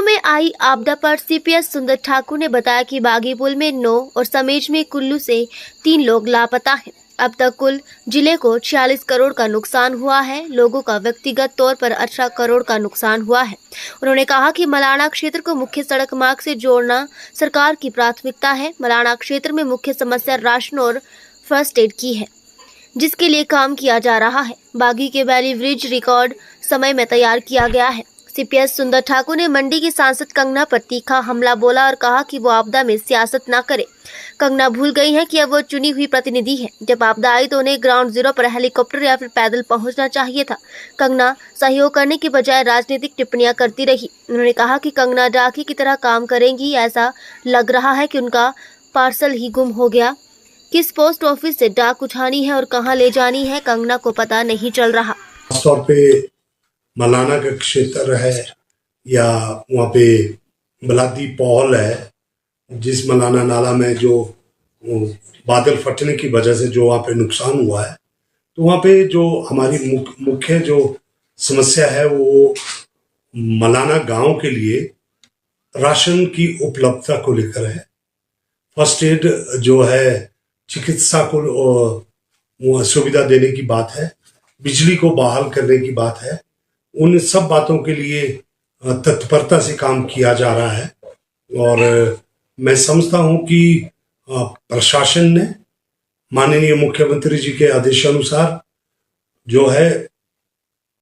दिनों में आई आपदा पर सीपीएस सुंदर ठाकुर ने बताया कि बागी पुल में 9 और समेज में कुल्लू से 3 लोग लापता हैं। अब तक कुल जिले को 46 करोड़ का नुकसान हुआ है। लोगों का व्यक्तिगत तौर पर 18 करोड़ का नुकसान हुआ है। उन्होंने कहा कि मलाना क्षेत्र को मुख्य सड़क मार्ग से जोड़ना सरकार की प्राथमिकता है। मलाना क्षेत्र में मुख्य समस्या राशन और फर्स्ट एड की है, जिसके लिए काम किया जा रहा है। बागी के वैली ब्रिज रिकॉर्ड समय में तैयार किया गया है। सीपीएस सुंदर ठाकुर ने मंडी की सांसद कंगना पर तीखा हमला बोला और कहा कि वो आपदा में सियासत न करे। कंगना भूल गई है कि अब वो चुनी हुई प्रतिनिधि है। जब आपदा आई तो उन्हें ग्राउंड जीरो पर हेलीकॉप्टर या फिर पैदल पहुंचना चाहिए था। कंगना सहयोग करने की बजाय राजनीतिक टिप्पणियां करती रही। उन्होंने कहा कि कंगना डाकी की तरह काम करेंगी। ऐसा लग रहा है कि उनका पार्सल ही गुम हो गया। किस पोस्ट ऑफिस से डाक उठानी है और कहां ले जानी है, कंगना को पता नहीं चल रहा। खासतौर पे मलाना का क्षेत्र है या वहाँ पे बलादी पौल है, जिस मलाना नाला में जो बादल फटने की वजह से जो वहाँ पे नुकसान हुआ है, तो वहाँ पे जो हमारी मुख्य जो समस्या है वो मलाना गांव के लिए राशन की उपलब्धता को लेकर है। फर्स्ट एड जो है, चिकित्सा को सुविधा देने की बात है, बिजली को बहाल करने की बात है। उन सब बातों के लिए तत्परता से काम किया जा रहा है और मैं समझता हूं कि प्रशासन ने माननीय मुख्यमंत्री जी के आदेशानुसार जो है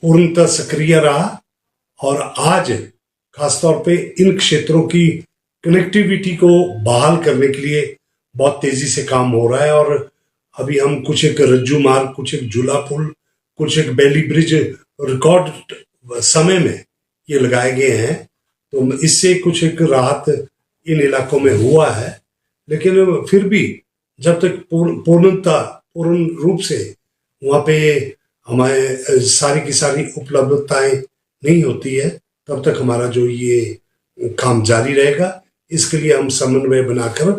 पूर्णतः सक्रिय रहा और आज खासतौर पे इन क्षेत्रों की कनेक्टिविटी को बहाल करने के लिए बहुत तेजी से काम हो रहा है। और अभी हम कुछ एक रज्जू मार्ग, कुछ एक झूला पुल, कुछ एक बेली ब्रिज रिकॉर्ड समय में ये लगाए गए हैं, तो इससे कुछ एक राहत इन इलाकों में हुआ है। लेकिन फिर भी जब तक पूर्ण रूप से वहाँ पे हमारे सारी की सारी उपलब्धताएं नहीं होती है, तब तक हमारा जो ये काम जारी रहेगा। इसके लिए हम समन्वय बनाकर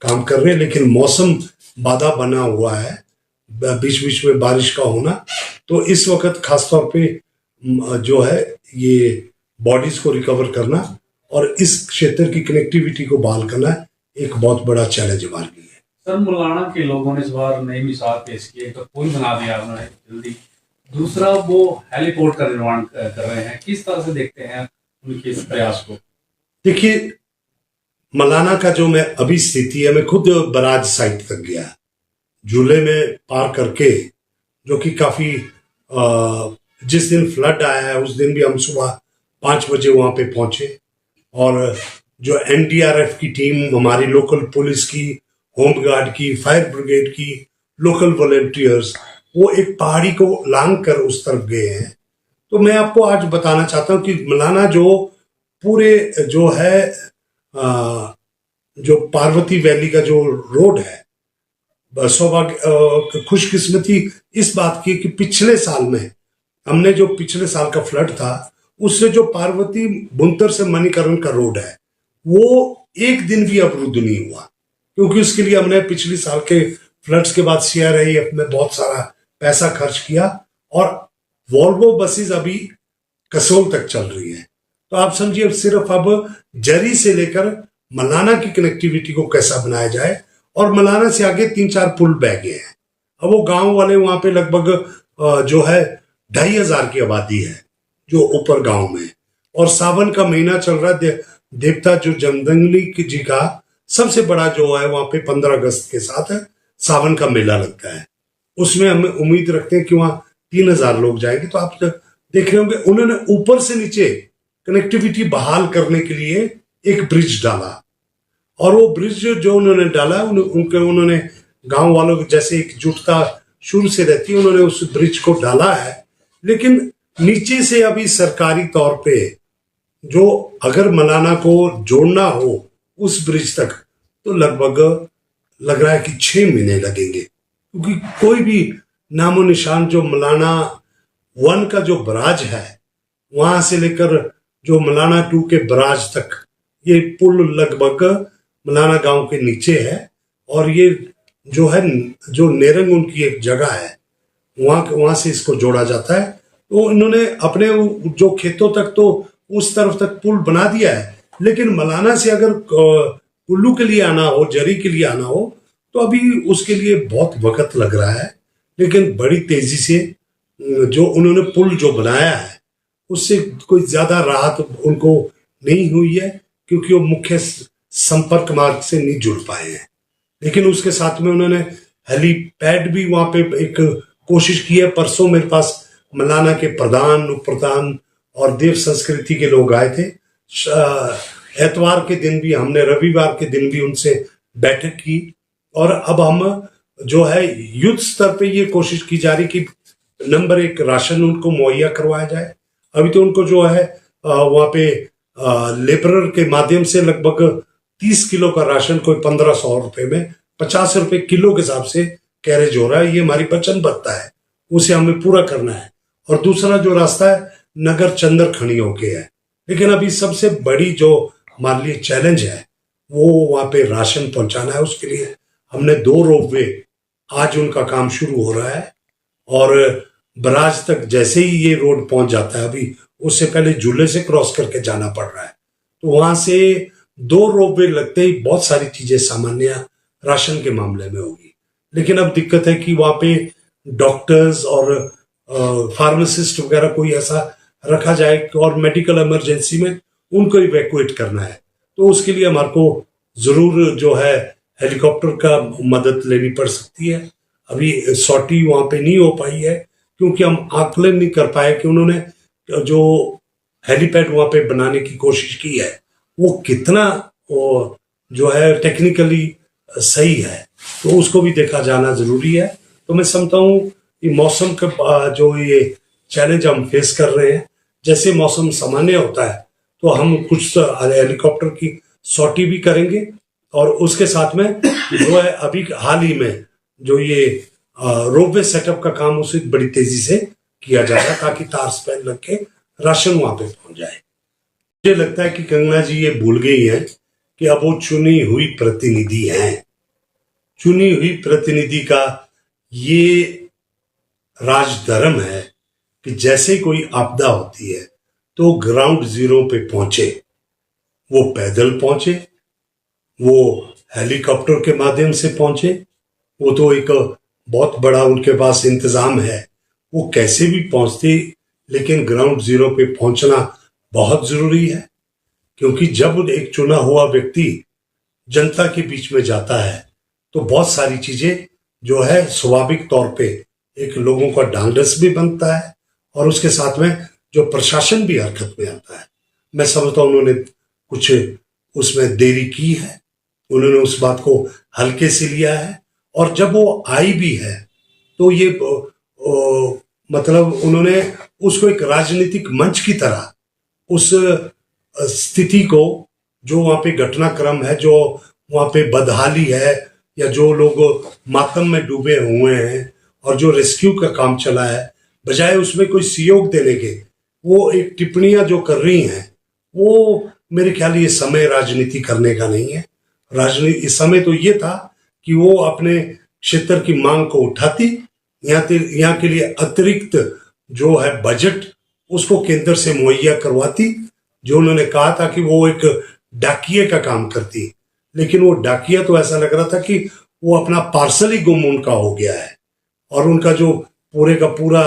काम कर रहे हैं। लेकिन मौसम बाधा बना हुआ है, बीच बीच में बारिश का होना, तो इस वक्त खासतौर पे जो है ये बॉडीज को रिकवर करना और इस क्षेत्र की कनेक्टिविटी को बहाल करना एक बहुत बड़ा चैलेंज हमारे लिए है। सर, मुलाना के लोगों ने इस बार नई मिसाल पेश की है। तो पुल बना दिया उन्होंने जल्दी, दूसरा वो हेलीपोर्ट का निर्माण कर रहे हैं। किस तरह से देखते हैं उनके इस प्रयास को? देखिए, मलाना का जो मैं अभी स्थिति है, मैं खुद बराज साइट तक गया, झूले में पार करके, जो कि काफी जिस दिन फ्लड आया है उस दिन भी हम सुबह 5 बजे वहां पे पहुंचे और जो एनडीआरएफ की टीम, हमारी लोकल पुलिस की, होमगार्ड की, फायर ब्रिगेड की, लोकल वॉलंटियर्स, वो एक पहाड़ी को लांग कर उस तरफ गए हैं। तो मैं आपको आज बताना चाहता हूं कि मलाना जो पूरे जो है जो पार्वती वैली का जो रोड है, सौभाग्य खुशकिस्मती इस बात की कि पिछले साल में हमने जो पिछले साल का फ्लड था उससे जो पार्वती बुनतर से मणिकरण का रोड है वो एक दिन भी अवरुद्ध नहीं हुआ, क्योंकि उसके लिए हमने पिछले साल के फ्लड्स के बाद सीआरआईएफ में बहुत सारा पैसा खर्च किया और वॉल्वो बसेस अभी कसोल तक चल रही है। तो आप समझिए सिर्फ अब जरी से लेकर मलाना की कनेक्टिविटी को कैसा बनाया जाए। और मलाना से आगे 3-4 पुल बह गए हैं। अब वो गांव वाले वहां पे लगभग जो है 2500 की आबादी है जो ऊपर गांव में, और सावन का महीना चल रहा है। देवता जो जमदंगली जी का सबसे बड़ा जो है वहां पे 15 अगस्त के साथ सावन का मेला लगता है। उसमें हम उम्मीद रखते हैं कि वहां 3000 लोग जाएंगे। तो आप देख रहे होंगे उन्होंने ऊपर से नीचे कनेक्टिविटी बहाल करने के लिए एक ब्रिज डाला, और वो ब्रिज जो उन्होंने डाला उन्होंने गांव वालों को जैसे एकजुटता शुरू से रहती है, उन्होंने उस ब्रिज को डाला है। लेकिन नीचे से अभी सरकारी तौर पे जो अगर मलाना को जोड़ना हो उस ब्रिज तक, तो लगभग लग रहा है कि 6 महीने लगेंगे, क्योंकि कोई भी नामो निशान जो मलाना 1 का जो बराज है वहां से लेकर जो मलाना 2 के बराज तक, ये पुल लगभग मलाना गांव के नीचे है। और ये जो है जो नेरंग उनकी एक जगह है वहां से इसको जोड़ा जाता है। तो इन्होंने अपने जो खेतों तक तो उस तरफ तक पुल बना दिया है, लेकिन मलाना से अगर कुल्लू के लिए आना हो, जरी के लिए आना हो, तो अभी उसके लिए बहुत वक्त लग रहा है। लेकिन बड़ी तेजी से जो उन्होंने पुल जो बनाया है उससे कोई ज्यादा राहत उनको नहीं हुई है, क्योंकि वो मुख्य संपर्क मार्ग से नहीं जुड़ पाए हैं। लेकिन उसके साथ में उन्होंने हेलीपैड भी वहां पे एक कोशिश की है। परसों मेरे पास मलाना के प्रधान, उप प्रधान और देव संस्कृति के लोग आए थे। एतवार के दिन भी हमने, रविवार के दिन भी उनसे बैठक की, और अब हम जो है युद्ध स्तर पे ये कोशिश की जा रही कि नंबर 1 राशन उनको मुहैया करवाया जाए। अभी तो उनको जो है वहां पे लेबरर के माध्यम से लगभग 30 किलो का राशन कोई 1500 रुपए में 50 रुपए किलो के हिसाब से कैरेज हो रहा है। ये हमारी वचनबद्धता है, उसे हमें पूरा करना है। और दूसरा जो रास्ता है नगर चंदर खड़ी होके है। लेकिन अभी सबसे बड़ी जो हमारे लिए चैलेंज है वो वहां पे राशन पहुंचाना है। उसके लिए हमने 2 रोपवे, आज उनका काम शुरू हो रहा है, और बराज तक जैसे ही ये रोड पहुंच जाता है, अभी उससे पहले झूले से क्रॉस करके जाना पड़ रहा है, तो वहां से 2 रोपवे लगते ही बहुत सारी चीजें सामान्य राशन के मामले में होगी। लेकिन अब दिक्कत है कि वहां पे डॉक्टर्स और फार्मासिस्ट वगैरह कोई ऐसा रखा जाए, और मेडिकल इमरजेंसी में उनको इवैक्यूएट करना है। तो उसके लिए हमारे को जरूर जो है हेलीकॉप्टर का मदद लेनी पड़ सकती है। अभी सॉर्टी वहां पे नहीं हो पाई है, क्योंकि हम आकलन नहीं कर पाए कि उन्होंने जो हेलीपैड वहां पे बनाने की कोशिश की है वो कितना जो है टेक्निकली सही है, तो उसको भी देखा जाना जरूरी है। तो मैं समझता हूँ कि मौसम का जो ये चैलेंज हम फेस कर रहे हैं, जैसे मौसम सामान्य होता है तो हम कुछ हेलीकॉप्टर की सॉर्टी भी करेंगे, और उसके साथ में जो है अभी हाल ही में जो ये रोपवे सेटअप का काम उसे बड़ी तेजी से किया जाएगा, ताकि तार स्पैन लग के राशन वहां पे पहुंच जाए। मुझे लगता है कि कंगना जी ये भूल गई हैं कि अब वो चुनी हुई प्रतिनिधि हैं। चुनी हुई प्रतिनिधि का ये राजधर्म है कि जैसे कोई आपदा होती है तो ग्राउंड जीरो पे पहुंचे, वो पैदल पहुंचे, वो हेलीकॉप्टर के माध्यम से पहुंचे, वो तो एक बहुत बड़ा उनके पास इंतजाम है, वो कैसे भी पहुंचते, लेकिन ग्राउंड जीरो पे पहुंचना बहुत जरूरी है। क्योंकि जब एक चुना हुआ व्यक्ति जनता के बीच में जाता है तो बहुत सारी चीजें जो है स्वाभाविक तौर पे एक लोगों का ढांढस भी बनता है, और उसके साथ में जो प्रशासन भी हरकत में आता है। मैं समझता हूं उन्होंने कुछ उसमें देरी की है, उन्होंने उस बात को हल्के से लिया है, और जब वो आई भी है तो ये मतलब उन्होंने उसको एक राजनीतिक मंच की तरह उस स्थिति को, जो वहां पे घटनाक्रम है, जो वहां पे बदहाली है, या जो लोग मातम में डूबे हुए हैं और जो रेस्क्यू का काम चला है, बजाय उसमें कोई सहयोग देने के वो एक टिप्पणियां जो कर रही हैं, वो मेरे ख्याल ये समय राजनीति करने का नहीं है। राजनीति इस समय तो ये था कि वो अपने क्षेत्र की मांग को उठाती, यहाँ के लिए अतिरिक्त जो है बजट उसको केंद्र से मुहैया करवाती, जो उन्होंने कहा था कि वो एक डाकिये का काम करती। लेकिन वो डाकिया तो ऐसा लग रहा था कि वो अपना पार्सल ही गुम उनका हो गया है, और उनका जो पूरे का पूरा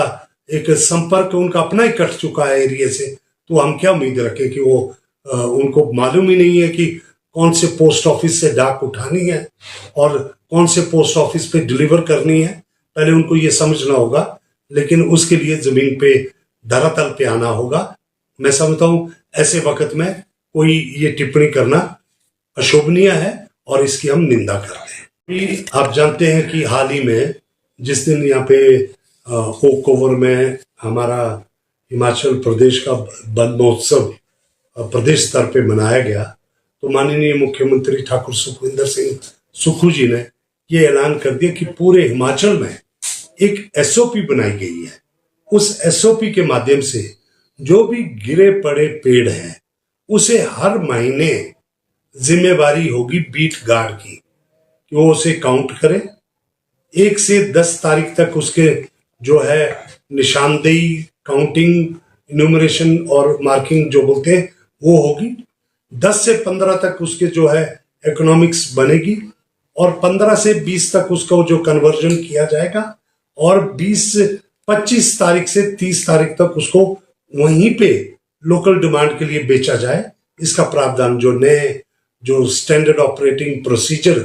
एक संपर्क उनका अपना ही कट चुका है एरिया से। तो हम क्या उम्मीद रखें कि वो उनको मालूम ही नहीं है कि कौन से पोस्ट ऑफिस से डाक उठानी है और कौन से पोस्ट ऑफिस पे डिलीवर करनी है। पहले उनको ये समझना होगा, लेकिन उसके लिए जमीन पे धरातल पे आना होगा। मैं समझता हूं ऐसे वक्त में कोई ये टिप्पणी करना अशोभनीय है, और इसकी हम निंदा करते हैं। आप जानते हैं कि हाल ही में जिस दिन यहाँ पे ओक ओवर में हमारा हिमाचल प्रदेश का वन महोत्सव प्रदेश स्तर पे मनाया गया, तो माननीय मुख्यमंत्री ठाकुर सुखविंदर सिंह सुक्खू जी ने ये ऐलान कर दिया कि पूरे हिमाचल में एक एसओपी बनाई गई है। उस एसओपी के माध्यम से जो भी गिरे पड़े पेड़ हैं उसे हर महीने जिम्मेवारी होगी बीट गार्ड की कि वो उसे काउंट करे। 1 से 10 तारीख तक उसके जो है निशानदेही, काउंटिंग इन्यूमरेशन और मार्किंग जो बोलते हैं वो होगी। 10 से 15 तक उसके जो है इकोनॉमिक्स बनेगी और 15 से 20 तक उसका जो कन्वर्जन किया जाएगा और 25 तारीख से 30 तारीख तक उसको वहीं पे लोकल डिमांड के लिए बेचा जाए। इसका प्रावधान जो नए जो standard operating procedure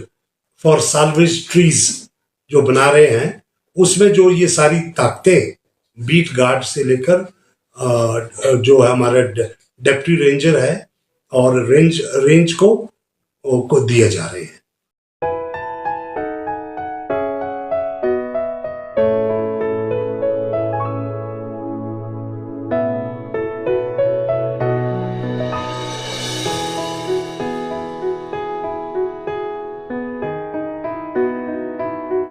for salvage trees जो बना रहे हैं उसमें जो ये सारी ताकतें बीट गार्ड से लेकर जो है हमारा डेप्टी रेंजर है और रेंज को दिए जा रहे हैं।